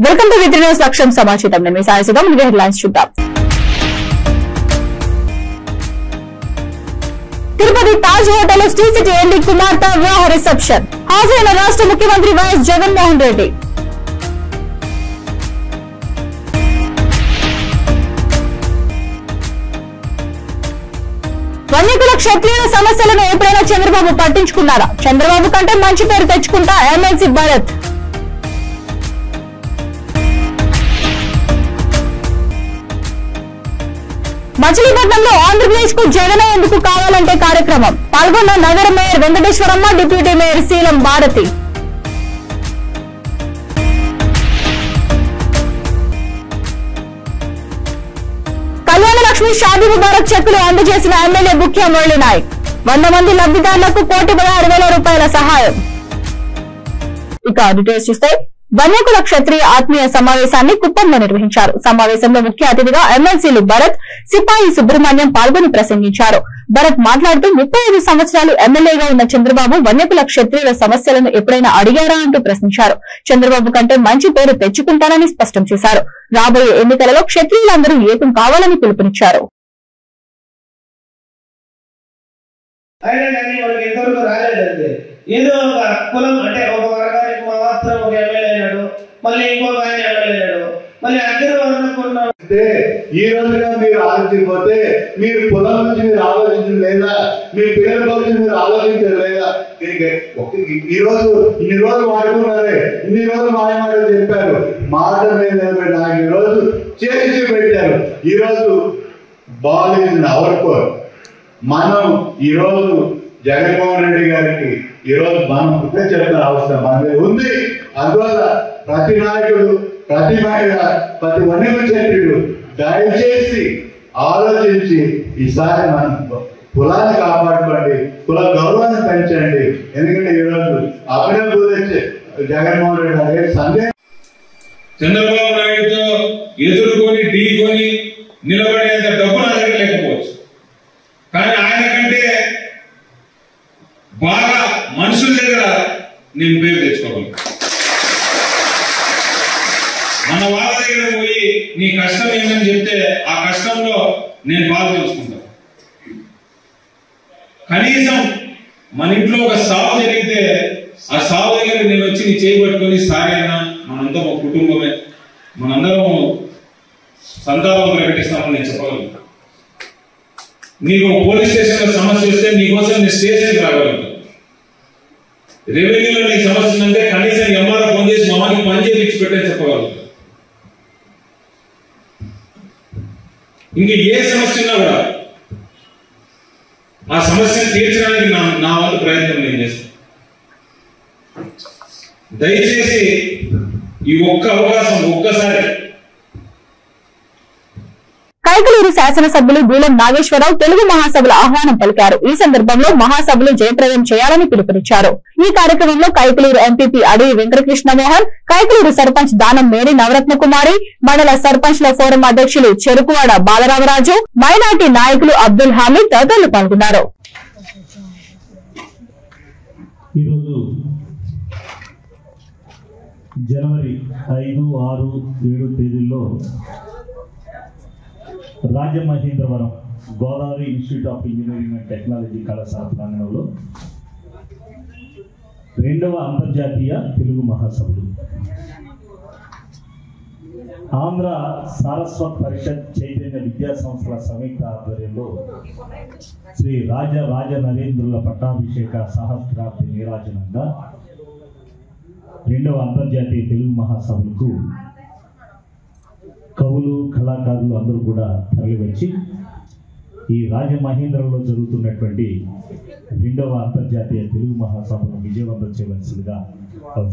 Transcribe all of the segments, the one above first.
Welcome to with news లక్ష్యం సమాచారం. నేను సాయసుధం. హెడ్లైన్స్ చూద్దాం. Tirupati Taj hotel Sri City MD కుమార్తె వివాహ రిసెప్షన్. హాజరైన రాష్ట్ర ముఖ్యమంత్రి వైఎస్ జగన్మోహన్ రెడ్డి. వన్యకుల క్షత్రియుల సమస్యలను ఎప్పుడైనా చంద్రబాబు పట్టించుకున్నారా? చంద్రబాబు కంటే మంచి పేరు తెచ్చుకుంటా ఎమ్మెల్సీ భరత్. మచిలీపట్నంలో ఆంధ్రప్రదేశ్ కు జగన్ ఎందుకు కావాలంటే కార్యక్రమం. పాల్గొన్న నగర మేయర్ వెంకటేశ్వరమ్మ, డిప్యూటీ మేయర్ శీలం భారతి. కళ్యాణ లక్ష్మి షాదీ ముబారక్ చెక్కులు అందజేసిన ఎమ్మెల్యే బుక్యా మురళీ నాయక్. 100 మంది లబ్ధిదారులకు 1,16,000 రూపాయల సహాయం. ఇక డీటెయిల్స్ చూస్తే వన్యకుల క్షత్రియ ఆత్మీయ సమావేశాన్ని కుప్పంలో నిర్వహించారు. సమావేశంలో ముఖ్య అతిథిగా ఎమ్మెల్సీలు భరత్, సిపాయి సుబ్రహ్మణ్యం పాల్గొని ప్రసంగించారు. భరత్ మాట్లాడుతూ 35 సంవత్సరాలు ఎమ్మెల్యేగా ఉన్న చంద్రబాబు వన్యకుల క్షత్రియుల సమస్యలను ఎప్పుడైనా అడిగారా అంటూ ప్రశ్నించారు. చంద్రబాబు కంటే మంచి పేరు తెచ్చుకుంటానని స్పష్టం చేశారు. రాబోయే ఎన్నికలలో క్షత్రియులందరూ ఏకం కావాలని పిలుపునిచ్చారు. ఏదో ఒక కులం అంటే ఒక వర్గానికి మాత్రం ఒక ఎమ్మెల్యే అయ్యాడు, మళ్ళీ ఇంకొక ఆయన ఎమ్మెల్యే అయ్యాడు, మళ్ళీ అందరూ అనుకున్నాం. ఈ రోజుగా మీరు ఆలోచించకపోతే మీరు కులం నుంచి మీరు ఆలోచించడం లేదా, మీ పిల్లల గురించి మీరు ఆలోచించడం లేదా? ఈ రోజు ఇన్ని రోజులు వాడుకున్నారే, ఇన్ని రోజులు మాయమాటలు చెప్పారు, మాట మీద నాకు ఈ రోజు చేసి పెట్టారు. ఈ రోజు బాల్ ఇస్ అవర్ కోర్. మనం ఈ రోజు జగన్మోహన్ రెడ్డి గారికి ఈరోజు మనం చెప్పిన అవసరం మన మీద ఉంది. అందువల్ల ప్రతి నాయకుడు, ప్రతి మహిళ, ప్రతి వన్యకుల క్షత్రియుడు దయచేసి ఆలోచించి ఈసారి మనం కులాన్ని కాపాడుకోండి, కుల గౌరవాన్ని పెంచండి. ఎందుకంటే ఈరోజు అభినందన జగన్మోహన్ రెడ్డి గారి సందేహం చంద్రబాబు నాయుడుతో ఎదుర్కొని ఢీకొని నిలబడేంత డబ్బు నా దగ్గర లేకపోవచ్చు, కానీ ఆయన కంటే బాగా మనుషుల దగ్గర నేను పేరు తెచ్చుకోగలను. మన వాళ్ళ దగ్గర పోయి నీ కష్టం ఏమని చెప్తే ఆ కష్టంలో నేను బాగా తెలుసుకుంటాను. కనీసం మన ఇంట్లో ఒక సాగు జరిగితే ఆ సాగు దగ్గర నేను వచ్చి నీ చేయి పట్టుకొని సారైనా మనంతా ఒక కుటుంబమే, మనందరం సంతానం ప్రకటిస్తామని నేను చెప్పగలను. నీకు పోలీస్ స్టేషన్ లో సమస్య వస్తే నీకోసం నీ స్టేషన్కి రాగలుగుతాను. రెవెన్యూలో నీకు సమస్య ఉందంటే కనీసం ఎంఆర్ఓ ఫోన్ చేసి మమ్మల్ని పని చేయించి పెట్టని చెప్పగలుగుతాను. ఇంక ఏ సమస్య ఉన్నా కూడా ఆ సమస్యను తీర్చడానికి నా వంతు ప్రయత్నం నేను చేస్తాను. దయచేసి ఈ ఒక్క అవకాశం ఒక్కసారి. కైకలూరు శాసనసభ్యులు గూలెం నాగేశ్వరరావు తెలుగు మహాసభల ఆహ్వానం పలికారు. ఈ సందర్భంలో మహాసభలు జయప్రదం చేయాలని పిలుపునిచ్చారు. ఈ కార్యక్రమంలో కైకలూరు ఎంపీపీ అడవి వెంకటకృష్ణమోహన్, కైకలూరు సర్పంచ్ దానం మేడి నవరత్న కుమారి, మండల సర్పంచ్ల ఫోరం అధ్యక్షులు చెరుకువాడ బాలరామరాజు, మైనార్టీ నాయకులు అబ్దుల్ హామీద్ తదితరులు పాల్గొన్నారు. జనవరి 5, 6, 7 తేదీల్లో Rajamahendravaram Godavari institute of engineering and technology కళాశాల ప్రాంగణంలో 2వ అంతర్జాతీయ తెలుగు మహాసభలు, ఆంధ్ర సారస్వత్ పరిషత్ చైతన్య విద్యా సంస్థల సంయుక్త ఆధ్వర్యంలో శ్రీ రాజ నరేంద్రుల పట్టాభిషేక సహస్రాబ్ది నీరాజనంగా 2వ అంతర్జాతీయ తెలుగు మహాసభలకు కవులు, కళాకారులు అందరూ కూడా తరలివచ్చి ఈ రాజమహేంద్రంలో జరుగుతున్నటువంటి 2వ అంతర్జాతీయ తెలుగు మహాసభను విజయవంతం చేయవలసిందిగా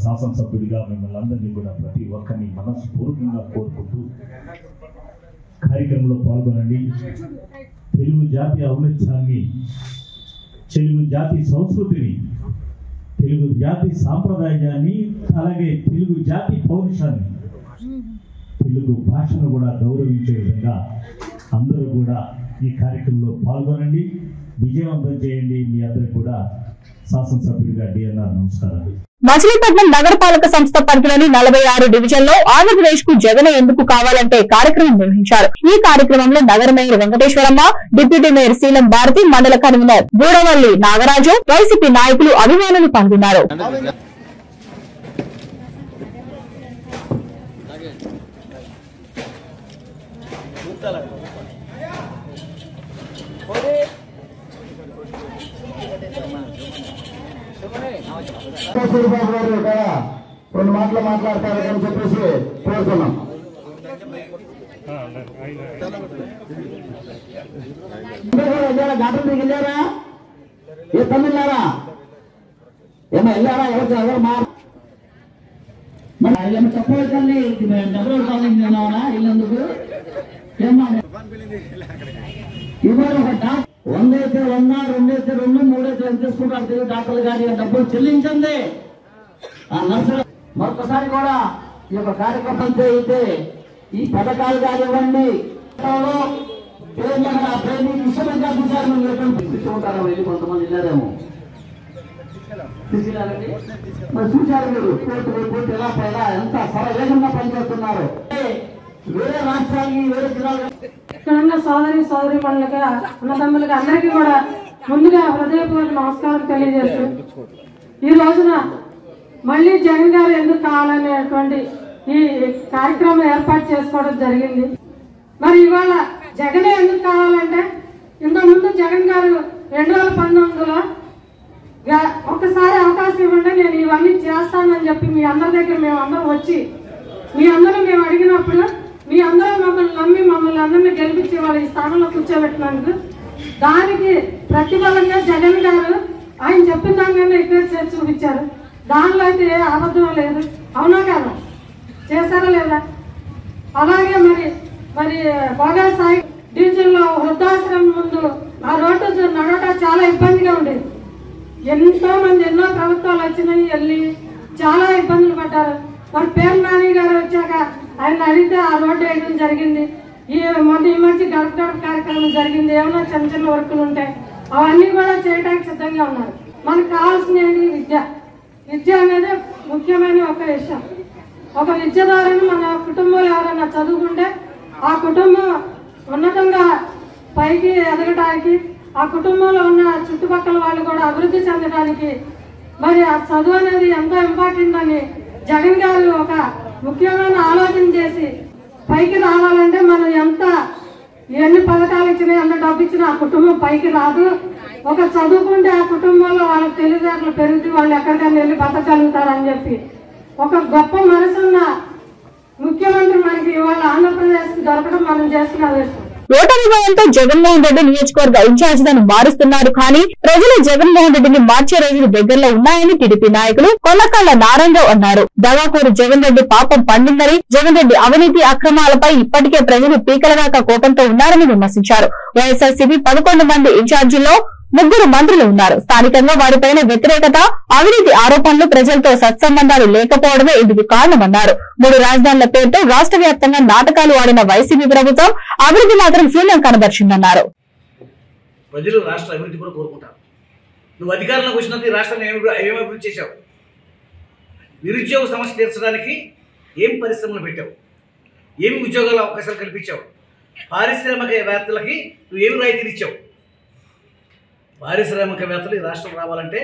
శాసనసభ్యుడిగా మిమ్మల్ని అందరినీ కూడా ప్రతి ఒక్కరిని మనస్ఫూర్తిగా కోరుకుంటూ కార్యక్రమంలో పాల్గొనండి. తెలుగు జాతి ఔన్నత్యాన్ని, తెలుగు జాతి సంస్కృతిని, తెలుగు జాతి సాంప్రదాయాన్ని, అలాగే తెలుగు జాతి పౌరుషాన్ని, తెలుగు భాషను కూడా గౌరవించే విధంగా అందరూ కూడా ఈ కార్యక్రమంలో పాల్గొనండి, విజయవంతం చేయండి. మీ అందరికి కూడా శాసనసభ్యుడిగా డిఎన్ఆర్ నమస్కారాలు. మచిలీపట్నం నగరపాలక సంస్థ పరిధిలోని 46 డివిజన్ లో ఆంధ్రప్రదేశ్ కు జగన్ ఎందుకు కావాలంటే కార్యక్రమం నిర్వహించారు. ఈ కార్యక్రమంలో నగర మేయర్ వెంకటేశ్వరమ్మ, డిప్యూటీ మేయర్ శీలం భారతి, మండల కన్వీనర్ బూడవల్లి నాగరాజు, వైసీపీ నాయకులు, అభిమానులు పాల్గొన్నారు. రెండు మాటలు మాట్లాడతారని చెప్పేసి కోరుతున్నాం. ఘాటం మీకు వెళ్ళారా? ఏ తమిళారా ఏమో వెళ్ళారా? ఎవరు ఏమో చెప్పవచ్చండి. డబ్బులు కావాలన్నా ఇల్లందుకు ఏమో ఇవాళ ఒక డాక్టర్ 100 అయితే 100, 2 అయితే 2, 3 అయితే ఎంత తీసుకుంటారు డాక్టర్లు గారి డబ్బులు చెల్లించండి. ఆ నర్సులు మరొకసారి కూడా ఈ యొక్క కార్యక్రమం అయితే ఈ పథకాలు కానివ్వండి విషయంగా చూసారు. వెళ్ళి కొంతమంది వెళ్ళారేమో మరి చూశారు మీరు కోర్టు ఎలా పైన ఎంత వేగంగా పనిచేస్తున్నారు. వేరే రాష్ట్రాలకి వేరే జిల్లాలు ఇక్కడ ఉన్న సోదరి మనులకి అన్నదమ్ములకి అందరికీ కూడా ముందుగా హృదయపూర్వక నమస్కారం తెలియజేస్తూ ఈ రోజున మళ్ళీ జగన్ గారు ఎందుకు కావాలనేటువంటి ఈ కార్యక్రమం ఏర్పాటు చేసుకోవడం జరిగింది. మరి ఇవాళ జగనే ఎందుకు కావాలంటే ఇంతకుముందు జగన్ గారు 2019లో ఒక్కసారి అవకాశం ఇవ్వండి నేను ఇవన్నీ చేస్తానని చెప్పి మీ అందరి దగ్గర మేము అందరం వచ్చి మీ అందరూ మేము అడిగినప్పుడు మీ అందరూ మమ్మల్ని నమ్మి మమ్మల్ని అందరినీ గెలిపించి వాళ్ళ ఈ స్థానంలో కూర్చోబెట్టినందుకు దానికి ప్రతిఫలంగా జగన్ గారు ఆయన చెప్పిన దానికన్నా ఎక్కువ చేసి చూపించారు. దానిలో అయితే ఏ అబద్ధం లేదు. అవునా కదా? చేశారా లేదా? అలాగే మరి బాగా సాయి డివిజన్ లో వృద్ధాశ్రమం ముందు ఆ రోడ్డు నడవట చాలా ఇబ్బందిగా ఉండేది. ఎంతో మంది ఎన్నో ప్రభుత్వాలు వచ్చినాయి, వెళ్ళి చాలా ఇబ్బందులు పడ్డారు. మరి పేరు నాని గారు వచ్చాక ఆయన అడిగితే ఆ రోడ్డు వేయడం జరిగింది. ఈ మధ్య గడప కార్యక్రమం జరిగింది. ఏమైనా చిన్న చిన్న వర్కులు ఉంటాయి అవన్నీ కూడా చేయడానికి సిద్ధంగా ఉన్నారు. మనకు కావాల్సినది విద్య అనేది ముఖ్యమైన ఒక విషయం. ఒక విద్య ద్వారానే మన కుటుంబంలో ఎవరైనా చదువుకుంటే ఆ కుటుంబం ఉన్నతంగా పైకి ఎదగడానికి, ఆ కుటుంబంలో ఉన్న చుట్టుపక్కల వాళ్ళు కూడా అభివృద్ధి చెందడానికి మరి ఆ చదువు అనేది ఎంతో ఇంపార్టెంట్ అని జగన్ గారు ఒక ముఖ్యమైన ఆలోచన చేసి పైకి రావాలంటే మనం ఎన్ని పథకాలు ఇచ్చినా ఎంత డబ్బు ఇచ్చినా ఆ కుటుంబం పైకి రాదు. ఒక చదువుకుంటే ఆ కుటుంబంలో వాళ్ళకి తెలివితేటలు పెరిగి వాళ్ళు ఎక్కడికైనా వెళ్ళి బతకగలుగుతారని చెప్పి ఒక గొప్ప మనసున్న ముఖ్యమంత్రి మనకి ఇవాళ ఆంధ్రప్రదేశ్ దొరకడం మనం చేస్తున్న అదృష్టం. ఓటమి భయంతో జగన్మోహన్ రెడ్డి నియోజకవర్గ ఇన్ఛార్జిలను మారుస్తున్నారు. కానీ ప్రజలు జగన్మోహన్ రెడ్డిని మార్చే రోజులు దగ్గరలో ఉన్నాయని టీడీపీ నాయకులు కొనకళ్ల నారాయణరావు అన్నారు. దగాకోరు జగన్ రెడ్డి పాపం పండిందని, జగన్ రెడ్డి అవినీతి అక్రమాలపై ఇప్పటికే ప్రజలు పీకలదాకా కోపంతో ఉన్నారని విమర్శించారు. వైఎస్ఆర్సీపీ 11 మంది ఇన్ఛార్జీల్లో 3 మంత్రులు ఉన్నారు. స్థానికంగా వారిపైన వ్యతిరేకత, అవినీతి ఆరోపణలు, ప్రజలతో సత్సంబంధాలు లేకపోవడమే ఇందుకు కారణమన్నారు. 3 రాజధానుల పేరుతో రాష్ట్ర వ్యాప్తంగా నాటకాలు ఆడిన వైసీపీ ప్రభుత్వం అభివృద్ధి మాత్రం శూన్యం కనబర్చిందన్నారు. ప్రజలు రాష్ట్ర అభివృద్ధి కూడా కోరుకుంటారు. నువ్వు అధికారంలోకి వచ్చినందుకు ఈ రాష్ట్రాన్ని ఏం అభివృద్ధి చేశావు? నిరుద్యోగ సమస్య తీర్చడానికి ఏం పరిశ్రమలు పెట్టావు? ఏమి ఉద్యోగాల అవకాశాలు కల్పించావు? పారిశ్రామికవేత్తలకి నువ్వు ఏమి రాయితీలు ఇచ్చావు? పారిశ్రామికవేత్తలు ఈ రాష్ట్రం రావాలంటే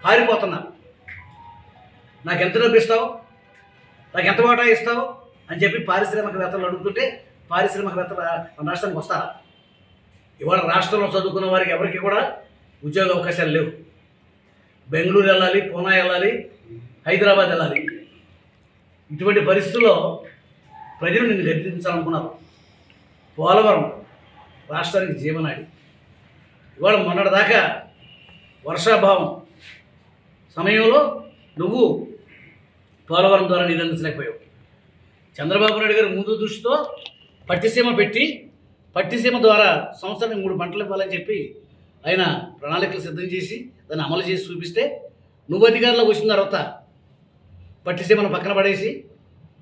పారిపోతున్నారు. నాకు ఎంత డబ్బు ఇస్తావు, నాకు ఎంత వాటా ఇస్తావు అని చెప్పి పారిశ్రామికవేత్తలు అడుగుతుంటే పారిశ్రామికవేత్తలు మన రాష్ట్రానికి వస్తారా? ఇవాళ రాష్ట్రంలో చదువుకున్న వారికి ఎవరికి కూడా ఉద్యోగ అవకాశాలు లేవు. బెంగళూరు వెళ్ళాలి, పూనా వెళ్ళాలి, హైదరాబాద్ వెళ్ళాలి. ఇటువంటి పరిస్థితుల్లో ప్రజలు నిన్ను గద్దించాలనుకున్నారు. పోలవరం రాష్ట్రానికి జీవనాడి. ఇవాళ మొన్నటిదాకా వర్షాభావం సమయంలో నువ్వు పోలవరం ద్వారా నిధులు అందించలేకపోయావు. చంద్రబాబు నాయుడు గారు ముందు దృష్టితో పట్టిసీమ పెట్టి పట్టిసీమ ద్వారా సంవత్సరానికి 3 పంటలు ఇవ్వాలని చెప్పి ఆయన ప్రణాళికలు సిద్ధం చేసి దాన్ని అమలు చేసి చూపిస్తే నువ్వు అధికారంలోకి వచ్చిన తర్వాత పట్టిసీమను పక్కన పడేసి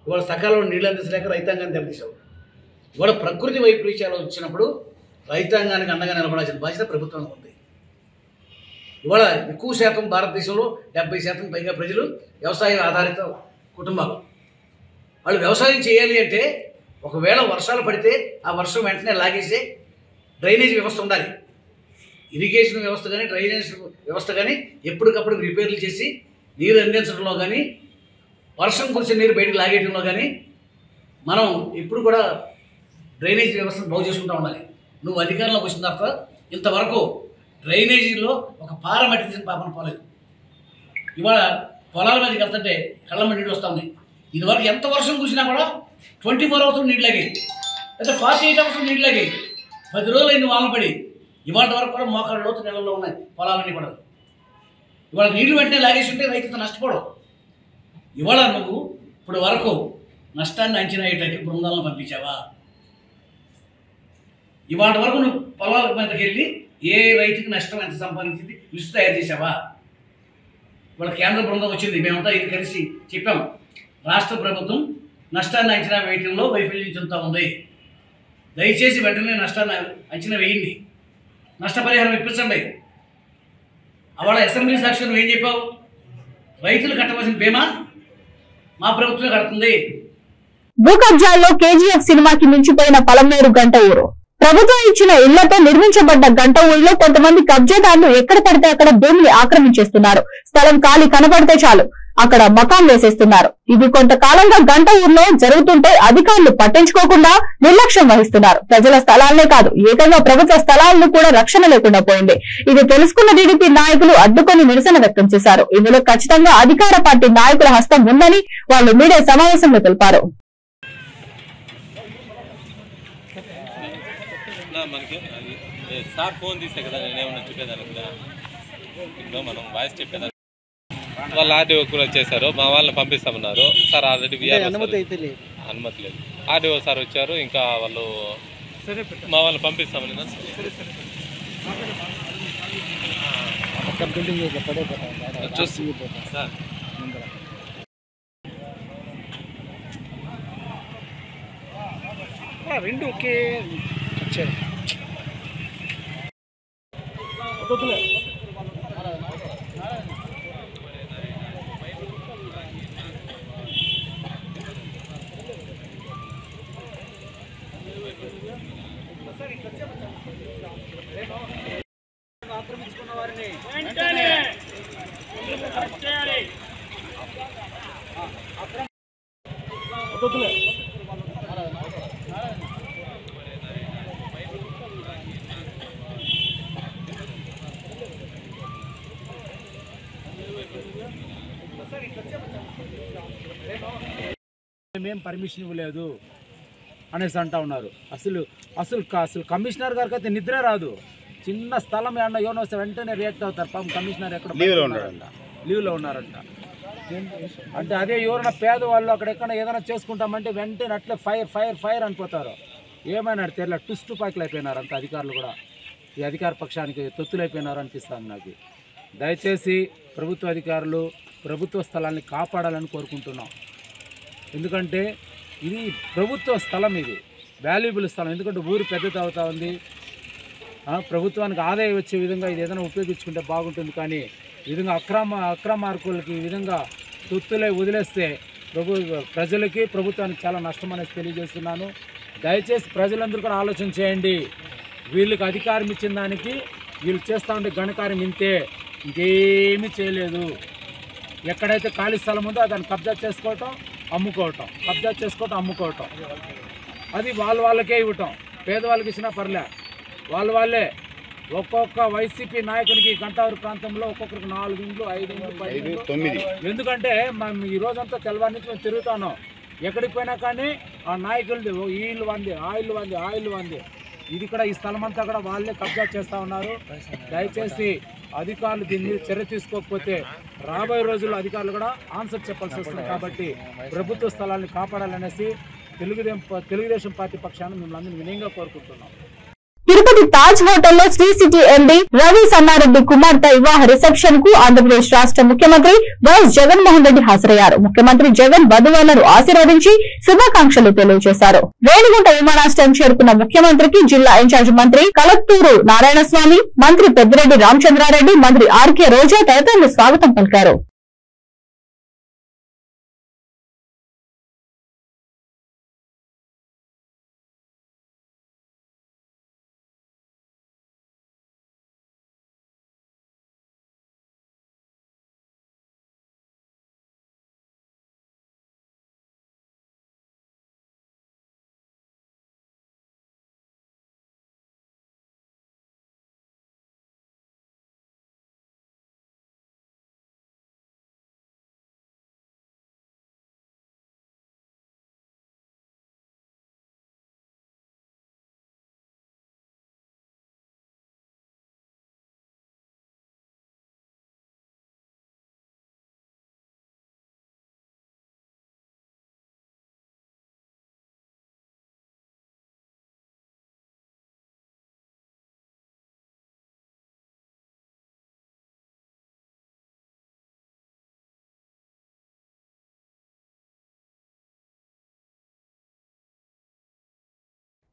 ఇవాళ సకాలంలో నీళ్ళు అందించలేక రైతాంగాన్ని దెబ్బతీశావు. ఇవాళ ప్రకృతి వైపరీత్యాలు వచ్చినప్పుడు రైతాంగానికి అండగా నిలబడాల్సిన బాధ్యత ప్రభుత్వం ఉంది. ఇవాళ ఎక్కువ శాతం భారతదేశంలో 70% పైగా ప్రజలు వ్యవసాయ ఆధారిత కుటుంబాలు. వాళ్ళు వ్యవసాయం చేయాలి అంటే ఒకవేళ వర్షాలు పడితే ఆ వర్షం వెంటనే లాగేసే డ్రైనేజ్ వ్యవస్థ ఉండాలి. ఇరిగేషన్ వ్యవస్థ కానీ డ్రైనేజ్ వ్యవస్థ కానీ ఎప్పటికప్పుడు రిపేర్లు చేసి నీరు అందించడంలో కానీ వర్షం కురిసే నీరు బయటకు లాగేయడంలో కానీ మనం ఇప్పుడు కూడా డ్రైనేజ్ వ్యవస్థను బాగు చేసుకుంటూ ఉండాలి. నువ్వు అధికారంలోకి వచ్చిన తర్వాత ఇంతవరకు డ్రైనేజీలో ఒక పార మట్టి తీసిన పాపన పోలేదు. ఇవాళ పొలాల మీదకి వెళ్తుంటే కళ్ళ మీద నీళ్ళు వస్తూ ఉంది. ఇదివరకు ఎంత వర్షం కురిసినా కూడా 24 అవర్స్ నీళ్ళు లాగాయి, అయితే 48 అవర్స్ నీళ్ళు లాగాయి. 10 రోజులు అయింది వాన పడి. ఇవాళ వరకు కూడా మోకాళ్ళ లోతు నెలల్లో ఉన్నాయి పొలాలన్నీ కూడా. ఇవాళ నీళ్లు వెంటనే లాగేసి ఉంటే రైతు నష్టపోవడం. ఇవాళ నువ్వు ఇప్పుడు వరకు నష్టాన్ని అంచనా వేయటానికి బృందాలను పంపించావా? ఇవాళ వరకు నువ్వు పొలాల మీదకి వెళ్ళి ఏ రైతుకి నష్టం ఎంత సంపాదించింది లిస్టు తయారు చేసావా? ఇవాళ కేంద్ర బృందం వచ్చింది, మేమంతా ఇది కలిసి చెప్పాం. రాష్ట్ర ప్రభుత్వం నష్టాన్ని అంచనా వేయటంలో వైఫల్యం చెందుతూ ఉంది. దయచేసి వెంటనే నష్టాన్ని అంచనా వేయండి, నష్టపరిహారం ఇప్పించండి. అవాళ అసెంబ్లీ సాక్షి ఏం చెప్పావు? రైతులు కట్టవలసిన బీమా మా ప్రభుత్వమే కడుతుంది. భూ కబ్జాల్లో కేజీఎఫ్ సినిమాకి మించిపోయిన పలమనేరు గంట ఊరు. ప్రభుత్వం ఇచ్చిన ఇళ్లతో నిర్మించబడ్డ గంట ఊరిలో కొంతమంది కబ్జాదారులు ఎక్కడ పడితే అక్కడ భూమిని ఆక్రమించేస్తున్నారు. స్థలం ఖాళీ కనబడితే చాలు అక్కడ మకాం వేసేస్తున్నారు. ఇది కొంతకాలంగా గంట ఊర్లో జరుగుతుంటే అధికారులు పట్టించుకోకుండా నిర్లక్ష్యం వహిస్తున్నారు. ప్రజల స్థలాలనే కాదు, ఏకంగా ప్రభుత్వ స్థలాలను కూడా రక్షణ లేకుండా పోయింది. ఇది తెలుసుకున్న టీడీపీ నాయకులు అడ్డుకొని నిరసన వ్యక్తం చేశారు. ఇందులో ఖచ్చితంగా అధికార పార్టీ నాయకుల హస్తం ఉందని వాళ్ళు మీడియా సమావేశంలో తెలిపారు. మనకి సార్ ఫోన్ తీసే కదా నేనేమన్నా చెప్పేదానికి ఇప్పుడు మనం వాయిస్ చెప్పేదాన్ని వాళ్ళు ఆర్డీఓ కూడా వచ్చేసారు, మా వాళ్ళని పంపిస్తామన్నారు సార్. ఆల్రెడీ అనుమతి లేదు. ఆర్డీఓ సార్ వచ్చారు, ఇంకా వాళ్ళు మా వాళ్ళని పంపిస్తామని చూసి సార్ రెండు ఒకే వచ్చారు. ఆక్రమించుకున్న వారిని వెంటనే మేమేం పర్మిషన్ ఇవ్వలేదు అనేసి అంటా ఉన్నారు. అసలు కమిషనర్ గారికి అయితే నిద్ర రాదు. చిన్న స్థలం ఏమన్నా ఎవరైనా వస్తే వెంటనే రియాక్ట్ అవుతారు. పాపం కమిషనర్ ఎక్కడ లీవ్లో ఉన్నారంట. అంటే అదే ఎవరైనా పేదవాళ్ళు అక్కడెక్కడ ఏదైనా చేసుకుంటామంటే వెంటనే అట్లే ఫైర్ అనిపోతారు. ఏమైనా తెరలే టుస్టు పాకులు అయిపోయినారు అంత అధికారులు కూడా. ఈ అధికార పక్షానికి తొత్తులైపోయినారు అనిపిస్తుంది నాకు. దయచేసి ప్రభుత్వ అధికారులు ప్రభుత్వ స్థలాన్ని కాపాడాలని కోరుకుంటున్నాం. ఎందుకంటే ఇది ప్రభుత్వ స్థలం, ఇది వాల్యుబుల్ స్థలం. ఎందుకంటే ఊరు పెద్దది అవుతా ఉంది, ప్రభుత్వానికి ఆదాయం వచ్చే విధంగా ఇది ఏదైనా ఉపయోగించుకుంటే బాగుంటుంది. కానీ ఈ విధంగా అక్రమార్కులకి ఈ విధంగా తొత్తులై వదిలేస్తే ప్రజలకి ప్రభుత్వానికి చాలా నష్టం అనేది తెలియజేస్తున్నాను. దయచేసి ప్రజలందరూ కూడా ఆలోచన చేయండి. వీళ్ళకి అధికారం ఇచ్చిన దానికి వీళ్ళు చేస్తూ ఉండే ఘనకార్యం ఇంతే, ఇంకేమీ చేయలేదు. ఎక్కడైతే ఖాళీ స్థలం ఉందో దాన్ని కబ్జా చేసుకోవటం, అమ్ముకోవటం, కబ్జా చేసుకోవటం, అమ్ముకోవటం, అది వాళ్ళకే ఇవ్వటం. పేదవాళ్ళకి ఇచ్చినా పర్లే, వాళ్ళే. ఒక్కొక్క వైసీపీ నాయకునికి గంటావూరు ప్రాంతంలో ఒక్కొక్కరికి 4 ఇండ్లు, 5 ఇండ్లు, 10 ఇండ్లు, 9. ఎందుకంటే మేము ఈ రోజంతా తెల్లవారి నుంచి మేము తిరుగుతాను. ఎక్కడికి పోయినా కానీ ఆ నాయకులది ఈ ఇల్లు వంది, ఆ ఇల్లు వంది. ఇది కూడా ఈ స్థలం అంతా కూడా వాళ్ళే కబ్జా చేస్తూ ఉన్నారు. దయచేసి అధికారులు దీని మీద చర్య తీసుకోకపోతే రాబోయే రోజుల్లో అధికారులు కూడా ఆన్సర్ చెప్పాల్సి వస్తుంది. కాబట్టి ప్రభుత్వ స్థలాన్ని కాపాడాలనేసి తెలుగుదేశం పార్టీ పక్షాన మిమ్మల్ని అందరినీ వినయంగా కోరుకుంటున్నాం. తిరుపతి తాజ్ హోటల్లో శ్రీ సిటీ ఎండీ రవి సన్నారెడ్డి కుమార్తె వివాహ రిసెప్షన్ కు ఆంధ్రప్రదేశ్ రాష్ట్ర ముఖ్యమంత్రి వైఎస్ జగన్మోహన్ రెడ్డి హాజరయ్యారు. ముఖ్యమంత్రి జగన్ వధువులను ఆశీర్వదించి శుభాకాంక్షలు తెలియజేశారు. రేణిగుంట విమానాశ్రయం చేరుకున్న ముఖ్యమంత్రికి జిల్లా ఇన్ఛార్జ్ మంత్రి కలత్తూరు నారాయణస్వామి, మంత్రి పెద్దిరెడ్డి రామచంద్రారెడ్డి, మంత్రి ఆర్కే రోజా తదితరులు స్వాగతం పలికారు.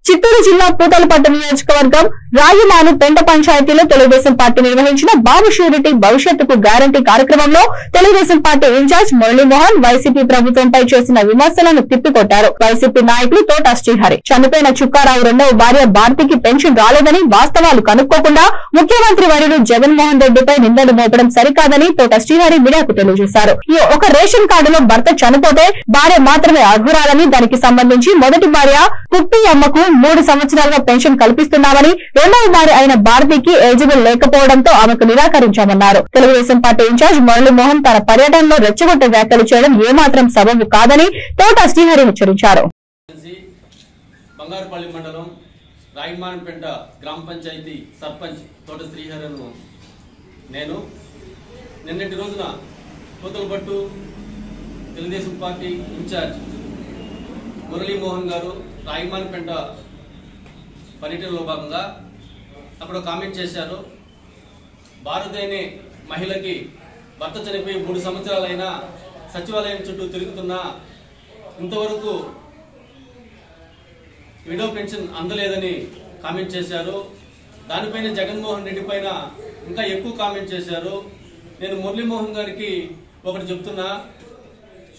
చిత్తూరు జిల్లా పూతలపట్టు నియోజకవర్గం రాయమాను పెంట పంచాయతీలో తెలుగుదేశం పార్టీ నిర్వహించిన బాబు షూరిటీ భవిష్యత్తుకు గ్యారంటీ కార్యక్రమంలో Telugu Desam party incharge Murali Mohan YCP ప్రభుత్వంపై చేసిన విమర్శలను తిప్పికొట్టారు. వైసీపీ నాయకులు తోట శ్రీహరి చనిపోయిన చుక్కారావు రెండవ భార్య భారతికి పెన్షన్ రాలేదని వాస్తవాలు కనుక్కోకుండా ముఖ్యమంత్రి వర్యుడు జగన్మోహన్ రెడ్డిపై నిందలు మోపడం సరికాదని తోట శ్రీహరి మీడియాకు తెలియజేశారు. ఈ ఒక రేషన్ కార్డులో భర్త చనిపోతే భార్య మాత్రమే అర్హురాలని, దానికి సంబంధించి మొదటి భార్య కుప్పి అమ్మకు 3 సంవత్సరాలుగా పెన్షన్ కల్పిస్తున్నామని, రెండవ భార్య అయిన భారతికి ఎలిజిబుల్ లేకపోవడంతో ఆమెకు నిరాకరించామన్నారు. తెలుగుదేశం పార్టీ ఇన్ఛార్జ్ మురళీమోహన్ తన పర్యటనలో రెచ్చగొట్టే వ్యాఖ్యలు చేయడం ఏమాత్రం సబబు కాదని తోట శ్రీహరి హెచ్చరించారు. బంగారుపల్లి మండలం రాయమాన్పేట గ్రామ పంచాయతీ సర్పంచ్ తోట శ్రీహరిను నేను నిన్నటి రోజున పూతలపట్టు తెలుగుదేశం పార్టీ ఇన్ఛార్జ్ మురళీమోహన్ గారు రాయమాన్పేట పర్యటనలో భాగంగా అక్కడ కామెంట్ చేశారు. భారతి అనే మహిళకి భర్త చనిపోయి 3 సంవత్సరాలైనా సచివాలయం చుట్టూ తిరుగుతున్నా ఇంతవరకు విడో పెన్షన్ అందలేదని కామెంట్ చేశారు. దానిపైన జగన్మోహన్ రెడ్డి పైన ఇంకా ఎక్కువ కామెంట్ చేశారు. నేను మురళీమోహన్ గారికి ఒకటి చెప్తున్నా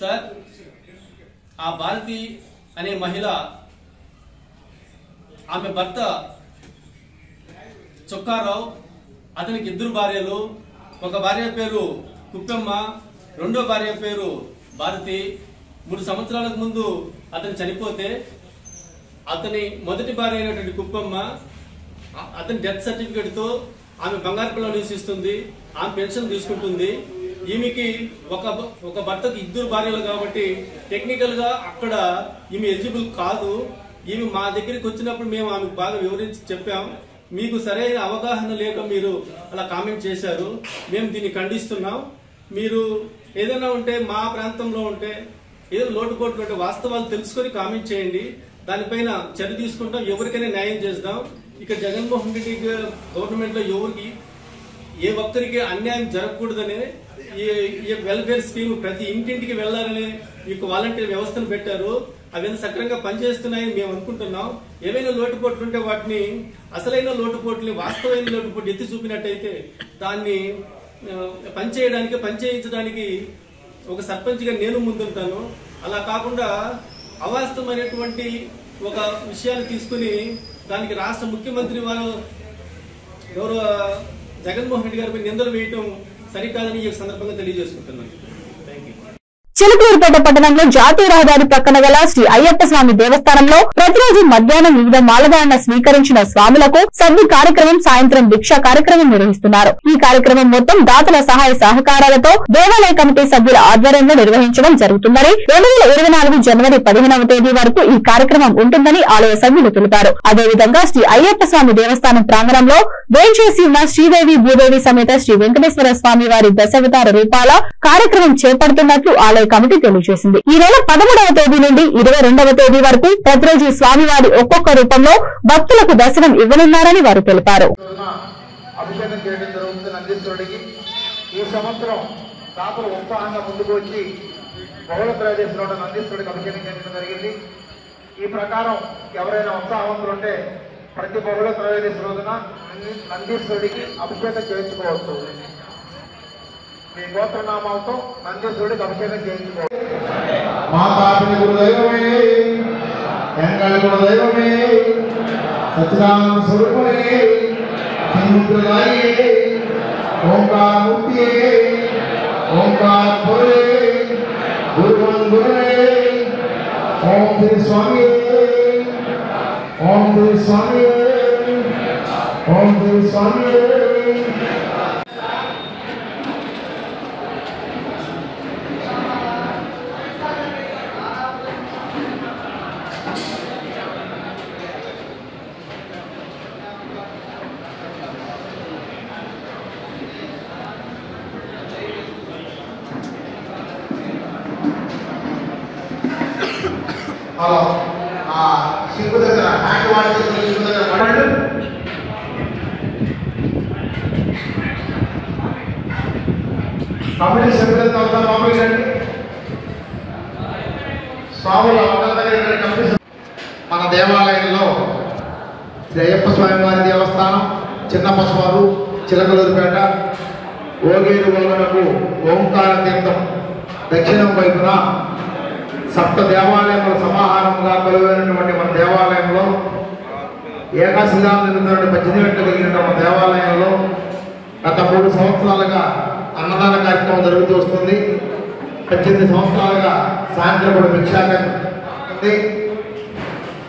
సార్, ఆ భారతి అనే మహిళ ఆమె భర్త చొక్కారావు, అతనికి 2 భార్యలు, ఒక భార్య పేరు కుప్పమ్మ, రెండో భార్య పేరు భారతి. 3 సంవత్సరాలకు ముందు అతను చనిపోతే అతని మొదటి భార్య అయినటువంటి కుప్పమ్మ అతని డెత్ సర్టిఫికేట్ తో ఆమె బంగారుపల్లిలో నివసిస్తుంది, ఆమె పెన్షన్ తీసుకుంటుంది. ఈమెకి ఒక భర్తకు 2 భార్యలు కాబట్టి టెక్నికల్ గా అక్కడ ఈమె ఎలిజిబుల్ కాదు. ఈమె మా దగ్గరికి వచ్చినప్పుడు మేము ఆమెకు బాగా వివరించి చెప్పాం. మీకు సరైన అవగాహన లేక మీరు అలా కామెంట్ చేశారు. మేము దీన్ని ఖండిస్తున్నాం. మీరు ఏదైనా ఉంటే మా ప్రాంతంలో ఉంటే ఏదో లోటుపోట్లు ఉంటే వాస్తవాలు తెలుసుకొని కామెంట్ చేయండి. దానిపైన చర్య తీసుకుంటాం, ఎవరికైనా న్యాయం చేద్దాం. ఇక జగన్మోహన్ రెడ్డి గవర్నమెంట్ లో ఎవరికి ఏ ఒక్కరికి అన్యాయం జరగకూడదనే ఈ వెల్ఫేర్ స్కీమ్ ప్రతి ఇంటింటికి వెళ్లాలని ఈ వాలంటీర్ వ్యవస్థను పెట్టారు. అవి సక్రమంగా పనిచేస్తున్నాయని మేము అనుకుంటున్నాం. ఏవైనా లోటుపోట్లు ఉంటే వాటిని అసలైన లోటుపోట్లని వాస్తవమైన లోటుపోట్లు ఎత్తి చూపినట్టయితే దాన్ని పనిచేయించడానికి ఒక సర్పంచ్ గా నేను ముందుంటాను. అలా కాకుండా అవాస్తవమైనటువంటి ఒక విషయాన్ని తీసుకుని దానికి రాష్ట్ర ముఖ్యమంత్రి వారు గౌరవ జగన్మోహన్ రెడ్డి గారిపై నిందలు వేయటం సరికాదని ఈ సందర్భంగా తెలియజేసుకుంటున్నాను. చిలుకూరుపేట పట్టణంలో జాతీయ రహదారి ప్రక్కన గల శ్రీ అయ్యప్ప స్వామి దేవస్థానంలో ప్రతిరోజు మధ్యాహ్నం వివిధ మాలధారణ స్వీకరించిన స్వాములకు సద్ది కార్యక్రమం, సాయంత్రం దీక్ష కార్యక్రమం నిర్వహిస్తున్నారు. ఈ కార్యక్రమం మొత్తం దాతల సహాయ సహకారాలతో దేవాలయ కమిటీ సభ్యుల ఆధ్వర్యంలో నిర్వహించడం జరుగుతుందని, 2024 జనవరి 15వ తేదీ వరకు ఈ కార్యక్రమం ఉంటుందని ఆలయ సభ్యులు తెలిపారు. అదేవిధంగా శ్రీ అయ్యప్ప స్వామి దేవస్థానం ప్రాంగణంలో వేంచేసి ఉన్న శ్రీదేవి భూదేవి సమేత శ్రీ వెంకటేశ్వర స్వామి వారి దశావతార రూపాల కార్యక్రమం చేపడుతున్నట్లు ఆలయ కమిటీ తెలియజేసింది. ఈ నెల 13వ తేదీ నుండి 22వ తేదీ వరకు ప్రతిరోజు స్వామివారి ఒక్కొక్క రూపంలో భక్తులకు దర్శనం ఇవ్వనున్నారని వారు తెలిపారు. అభిషేకం చేయడం జరుగుతుంది నందీశ్వరుడికి. ఈ సంవత్సరం దాతలు ఉత్సాహంగా ముందుకు వచ్చి బహుళ త్రయోదశిలో నందీశ్వరుడికి అభిషేకం చేయడం జరిగింది. ఈ ప్రకారం ఎవరైనా ఉత్సాహవంతులు ఉంటే ప్రతి బహుళ త్రయోదశి రోజున నందీశ్వరుడికి అభిషేకం చేయించుకోవచ్చు. మీ గోత్రనామాలతో నందీశ్వరుడికి అభిషేకం చేయించుకోవచ్చు. మాతాపిత గురుదైవమే ఎంగళ గురుదైవమే సచ్చిదానంద స్వరూపమే శ్రీముద్రలాయే ఓంకార మూర్తియే ఓంకార పురే గురువన్ గురువే ఓం శ్రీ స్వామి ఓం శ్రీ స్వామి ఓం శ్రీ స్వామి. సింగు దగ్గర హ్యాండ్ వాష్ సింగు దగ్గర పడండి. కమిటీ సభ్యులంతా ఒకసారి లోపలికి రండి. స్వాములు అందరి కమిటీ మన దేవాలయంలో శ్రీ అయ్యప్ప స్వామి వారి దేవస్థానం, చిన్నపస్వారు, చిలకలూరుపేట, ఓగేరు వలనకు ఓంకార తీర్థం దక్షిణం వైపున సప్త దేవాలయముల సమాహారంగా కొలువైనటువంటి మన దేవాలయంలో ఏకాశిలాం నిర్మించిన 18 గంటలు కలిగిన మన దేవాలయంలో గత 3 సంవత్సరాలుగా అన్నదాన కార్యక్రమం జరుగుతూ వస్తుంది. 18 సంవత్సరాలుగా సాయంత్రం కూడా భిక్షాటం.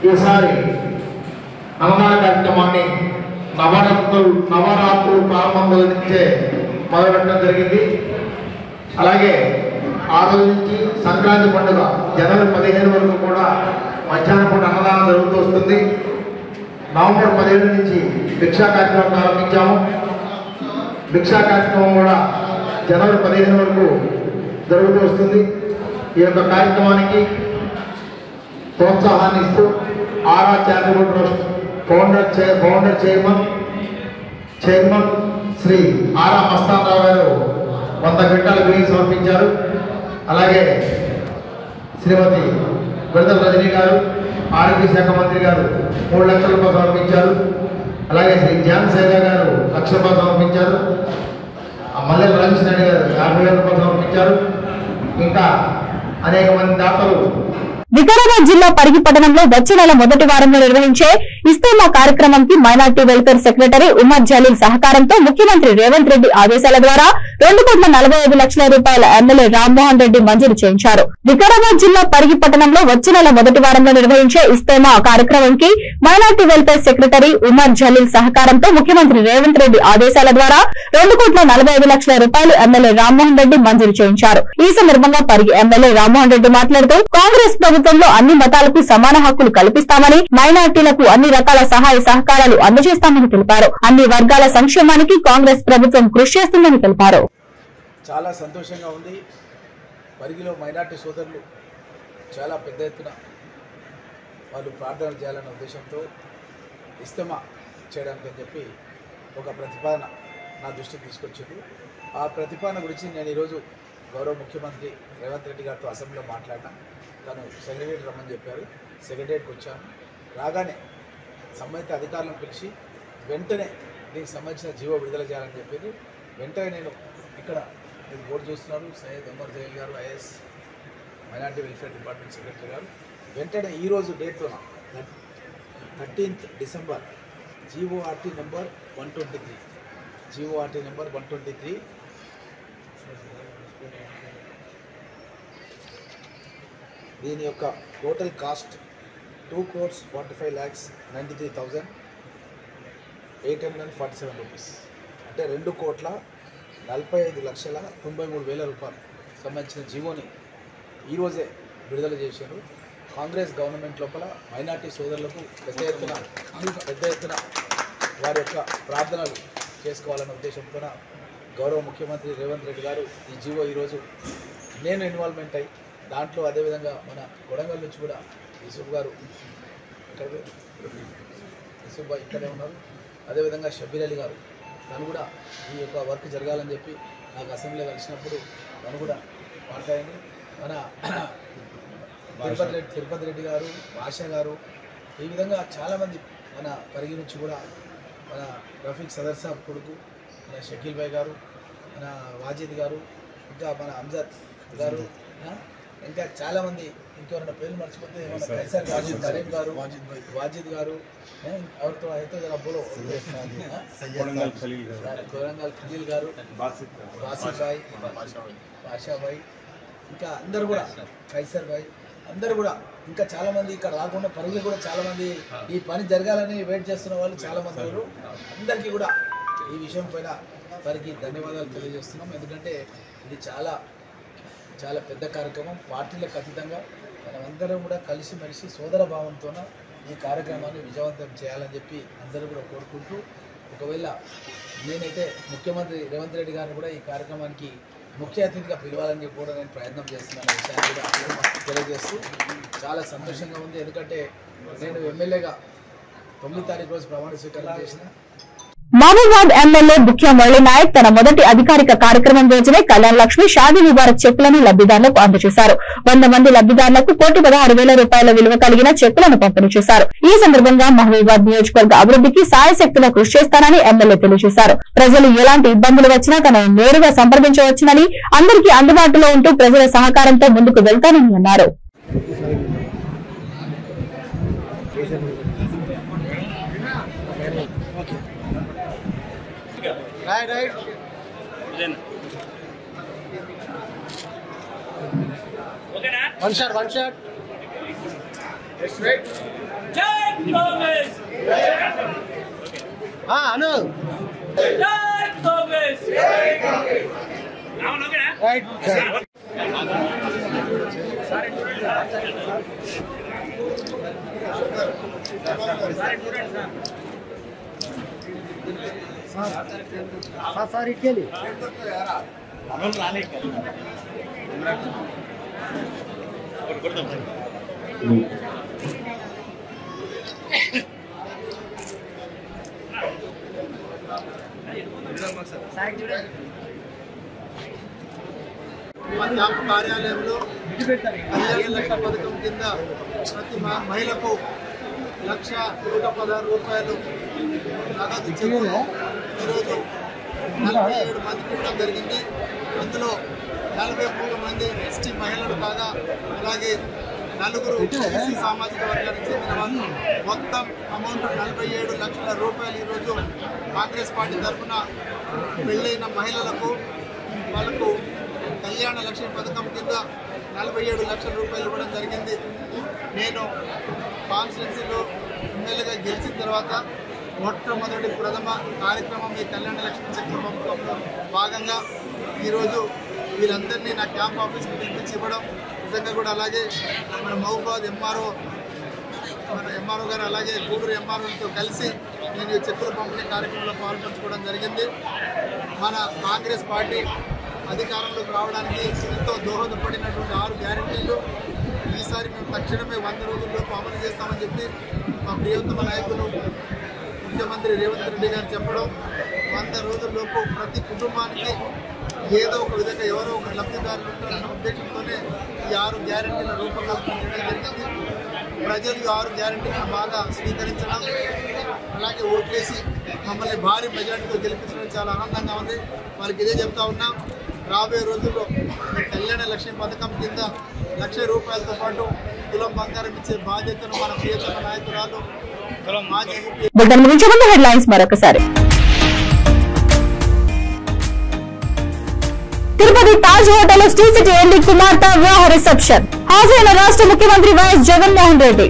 ఈసారి అన్నదాన కార్యక్రమాన్ని నవరాత్రులు ప్రారంభం నుంచే మొదలుపెట్టడం జరిగింది. అలాగే ఆ రోజు నుంచి సంక్రాంతి పండుగ జనవరి 15 వరకు కూడా మధ్యాహ్నం పూట అన్నదానం జరుగుతూ వస్తుంది. నవంబర్ 17 నుంచి భిక్షా కార్యక్రమం ప్రారంభించాము. భిక్షా కార్యక్రమం కూడా జనవరి 15 వరకు జరుగుతూ వస్తుంది. ఈ యొక్క కార్యక్రమానికి ప్రోత్సాహాన్ని ఇస్తూ Ara charitable trust founder chairman Shri Ara Mastanarao గారు 100 క్వింటాల బియ్యం సమర్పించారు. అలాగే శ్రీమతి విడదల రజనీ గారు, ఆరోగ్య శాఖ మంత్రి గారు 3 లక్షల రూపాయలు సమర్పించారు. అలాగే శ్రీ జాన్ సైదా గారు 1 లక్ష రూపాయలు సమర్పించారు. మల్లెల రామకృష్ణ గారు 50,000 రూపాయలు సమర్పించారు. ఇంకా అనేక మంది దాతలు. వికారాబాద్ జిల్లా పరిగి పట్టణంలో వచ్చే నెల మొదటి వారంలో నిర్వహించే ఇస్తేమా కార్యక్రమంకి minority welfare secretary Umar Jaleel సహకారంతో ముఖ్యమంత్రి రేవంత్ రెడ్డి ఆదేశాల ద్వారా 2,45,00,000 రూపాయల ఎమ్మెల్యే రామ్మోహన్ రెడ్డి మంజూరు చేయించారు. వికారాబాద్ జిల్లా పరిగి పట్టణంలో వచ్చే నెల మొదటి వారంలో నిర్వహించే ఇస్తేమా కార్యక్రమంకి minority welfare secretary Umar Jaleel సహకారంతో ముఖ్యమంత్రి రేవంత్ రెడ్డి ఆదేశాల ద్వారా 2,45,00,000 రూపాయలు ఎమ్మెల్యే రామ్మోహన్ రెడ్డి మంజూరు చేయించారు. ఈ సందర్భంగా పరిగి ఎమ్మెల్యే రామ్మోహన్ రెడ్డి మాట్లాడుతూ కాంగ్రెస్ ప్రభుత్వంలో అన్ని మతాలకు సమాన హక్కులు కల్పిస్తామని, మైనార్టీలకు అన్ని రకాల సహాయ సహకారాలు అందజేస్తామని తెలిపారు. అన్ని వర్గాల సంక్షేమానికి కాంగ్రెస్ ప్రభుత్వం కృషి చేస్తుందని తెలిపారు. చాలా సంతోషంగా ఉంది. పరిగిలో మైనార్టీ సోదరులు చాలా పెద్ద ఎత్తున వాళ్ళు ప్రార్థనలు చేయాలనే ఉద్దేశంతో ఇస్తమా చేయడానికి అని చెప్పి ఒక ప్రతిపాదన నా దృష్టికి తీసుకొచ్చింది. ఆ ప్రతిపాదన గురించి నేను ఈరోజు గౌరవ ముఖ్యమంత్రి రేవంత్ రెడ్డి గారితో అసెంబ్లీలో మాట్లాడినా. తను సెక్రటరీ రమ్మని చెప్పారు. సెక్రటరీకి వచ్చాను. రాగానే సంబంధిత అధికారులను పిలిచి వెంటనే దీనికి సంబంధించిన జీవో విడుదల చేయాలని చెప్పారు. వెంటనే నేను ఇక్కడ మీరు బోర్డు చూస్తున్నారు, సయ్యద్ ఉమర్ జలీల్ గారు IAS minority welfare department secretary గారు వెంటనే ఈరోజు డేట్లోన 13th డిసెంబర్ జీఓఆర్టీ నెంబర్ 123 దీని యొక్క టోటల్ కాస్ట్ 2,45,93,847 రూపీస్, అంటే 2,45,93,000 రూపాయలు సంబంధించిన జీవోని ఈరోజే విడుదల చేశారు. కాంగ్రెస్ గవర్నమెంట్ లోపల మైనార్టీ సోదరులకు పెద్ద ఎత్తున వారి యొక్క ప్రార్థనలు చేసుకోవాలనే ఉద్దేశంతో గౌరవ ముఖ్యమంత్రి రేవంత్ రెడ్డి గారు ఈ జీవో ఈరోజు నేను ఇన్వాల్వ్మెంట్ అయ్యి దాంట్లో అదేవిధంగా మన కొడంగల్ నుంచి కూడా యూసుఫ్ గారు యూసుఫ్ భాయ్ ఇక్కడే ఉన్నారు, అదేవిధంగా షబ్బీర్ అలీ గారు తను కూడా ఈ యొక్క వర్క్ జరగాలని చెప్పి నాకు అసెంబ్లీలో కలిసినప్పుడు తను కూడా మాట్లాడింది. మన తిరుపతి రెడ్డి గారు, భాష గారు, ఈ విధంగా చాలామంది మన పరిగి నుంచి కూడా మన రఫీక్ సదర్ సాబ్ కొడుకు, మన షకీల్ భాయ్ గారు, మన వాజిద్ గారు, ఇంకా మన అంజద్ గారు, ఇంకా చాలామంది ఇంకెవరైనా పేర్లు మర్చిపోతే కరీం గారు, వాజిద్ గారు, ఎవరితో అయితే బోలో కొరంగల్ ఖలీల్ గారు, బాసిఫ్ భాయ్, బాషా భాయ్, ఇంకా అందరు కూడా కైసర్ భాయ్, అందరూ కూడా ఇంకా చాలామంది ఇక్కడ రాకుండా పరిగిలో కూడా చాలామంది ఈ పని జరగాలని వెయిట్ చేస్తున్న వాళ్ళు చాలామంది ఉన్నారు. అందరికీ కూడా ఈ విషయం పైన వారికి ధన్యవాదాలు తెలియజేస్తున్నాం. ఎందుకంటే ఇది చాలా చాలా పెద్ద కార్యక్రమం. పార్టీలకు అతీతంగా మనమందరం కూడా కలిసిమెలిసి సోదర భావంతో ఈ కార్యక్రమాన్ని విజయవంతం చేయాలని చెప్పి అందరూ కూడా కోరుకుంటూ, ఒకవేళ నేనైతే ముఖ్యమంత్రి రేవంత్ రెడ్డి గారిని కూడా ఈ కార్యక్రమానికి ముఖ్య అతిథిగా పిలవాలని చెప్పి కూడా నేను ప్రయత్నం చేస్తున్నాను విషయాన్ని కూడా తెలియజేస్తూ చాలా సంతోషంగా ఉంది. ఎందుకంటే నేను ఎమ్మెల్యేగా 9వ తారీఖు రోజు ప్రమాణ స్వీకారం చేసిన. మహబూబాబాద్ ఎమ్మెల్యే బుఖ్య మురళీ నాయక్ తన మొదటి అధికారిక కార్యక్రమం రోజునే కళ్యాణ్ లక్ష్మి షాదీ ముబారక్ చెక్కులను లబ్దిదారులకు అందజేశారు. 100 మంది లబ్దిదారులకు ₹1,16,000 విలువ కలిగిన చెక్కులను పంపిణీ చేశారు. ఈ సందర్భంగా మహబూబాబాద్ నియోజకవర్గ అభివృద్ధికి సాయశక్తులా కృషి చేస్తానని ఎమ్మెల్యే తెలియజేశారు. ప్రజలు ఎలాంటి ఇబ్బందులు వచ్చినా తనను నేరుగా సంప్రదించవచ్చునని, అందరికీ అందుబాటులో ఉంటూ ప్రజల సహకారంతో ముందుకు వెళ్తానని అన్నారు. Right. Then. Okay, na? One shot. Straight. Jai Congress. Anu. Jai Congress. Now, okay, na? Right. Sorry, Kelly. మా క్యాంపు కార్యాలయంలో కళ్యాణ లక్ష పథకం కింద ప్రతి మహిళకు ₹1,116 నగదు చెక్కులు ఈరోజు 47 మందికి ఇవ్వడం జరిగింది. అందులో 43 మంది ఎస్టీ మహిళలు కాగా, అలాగే 4 ఎస్సీ సామాజిక వర్గానికి చెందిన వాళ్ళు. మొత్తం అమౌంట్ ₹47 లక్షల ఈరోజు కాంగ్రెస్ పార్టీ తరఫున పెళ్ళైన మహిళలకు వాళ్ళకు కళ్యాణ లక్ష్మి పథకం కింద ₹47 లక్షల ఇవ్వడం జరిగింది. నేను కాన్స్టిట్యున్సీలో ఎమ్మెల్యేగా గెలిచిన తర్వాత మొట్టమొదటి ప్రథమ కార్యక్రమం ఈ కళ్యాణ లక్ష్మి చెక్కుల పంపకంలో భాగంగా ఈరోజు వీళ్ళందరినీ నా క్యాంప్ ఆఫీస్కి పిలిపించి ఇవ్వడం నిజంగా కూడా. అలాగే మన మహబూబాబాద్ ఎంఆర్ఓ గారు అలాగే గూడూరు ఎంఆర్ఓతో కలిసి నేను ఈ చెక్కుల పంపిణీ కార్యక్రమంలో పాల్పంచుకోవడం జరిగింది. మన కాంగ్రెస్ పార్టీ అధికారంలోకి రావడానికి ఎంతో దోహదపడినటువంటి 6 గ్యారెంటీలు ఈసారి మేము తక్షణమే 100 రోజుల్లోపు అమలు చేస్తామని చెప్పి మా ప్రియతమ నాయకులు ముఖ్యమంత్రి రేవంత్ రెడ్డి గారు చెప్పడం, 100 రోజుల్లోపు ప్రతి కుటుంబానికి ఏదో ఒక విధంగా ఎవరో ఒక లబ్ధిదారులు ఉంటారన్న ఉద్దేశంతోనే ఈ 6 గ్యారెంటీల రూపకల్పన చేయడం జరిగింది. ప్రజలు ఈ 6 గ్యారెంటీలను బాగా స్వీకరించడం, అలాగే ఓట్లేసి మమ్మల్ని భారీ మెజార్టీతో గెలిపించడం చాలా ఆనందంగా ఉంది. వాళ్ళకి ఇదే చెప్తా ఉన్నాం, రాబోయే రోజుల్లో కళ్యాణ లక్ష్మి పథకం కింద ₹1,00,000 పాటు తులం బంగారం ఇచ్చే బాధ్యతను మన ప్రియతమ నాయకురాలు మాజీ హెడ్లైన్స్ మరొకసారి. Tirupati Taj hotel Sri City MD కుమార్తె వివాహ రిసెప్షన్. హాజరైన రాష్ట్ర ముఖ్యమంత్రి వైఎస్ జగన్మోహన్ రెడ్డి.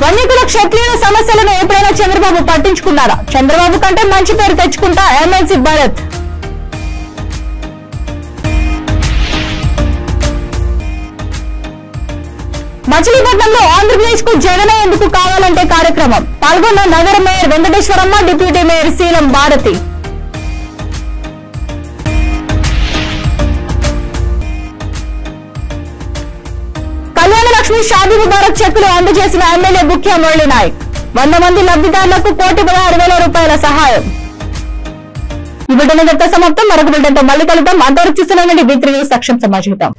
వన్యకుల క్షత్రియుల సమస్యలను ఎప్పుడైనా చంద్రబాబు పట్టించుకున్నారా? చంద్రబాబు కంటే మంచి పేరు తెచ్చుకుంటా ఎమ్మెల్సీ భరత్. మచిలీపట్నంలో ఆంధ్రప్రదేశ్ కు జగన్ ఎందుకు కావాలంటే కార్యక్రమం పాల్గొన్న నగర మేయర్ వెంకటేశ్వరమ్మ, డిప్యూటీ మేయర్ శీలం భారతి. కళ్యాణ లక్ష్మి షాదీ ముబారక్ చెక్కులు అందజేసిన ఎమ్మెల్యే బుక్యా మురళీ నాయక్. 100 మంది లబ్ధిదారులకు 1,16,000 రూపాయల సహాయం. ఈ బిడ్డను సమాప్తం. మరొక బిడ్డతో మళ్ళీ కలుద్దాం. అంతవరకు చూస్తున్నామండి B3 న్యూస్. సక్షం సమాజం.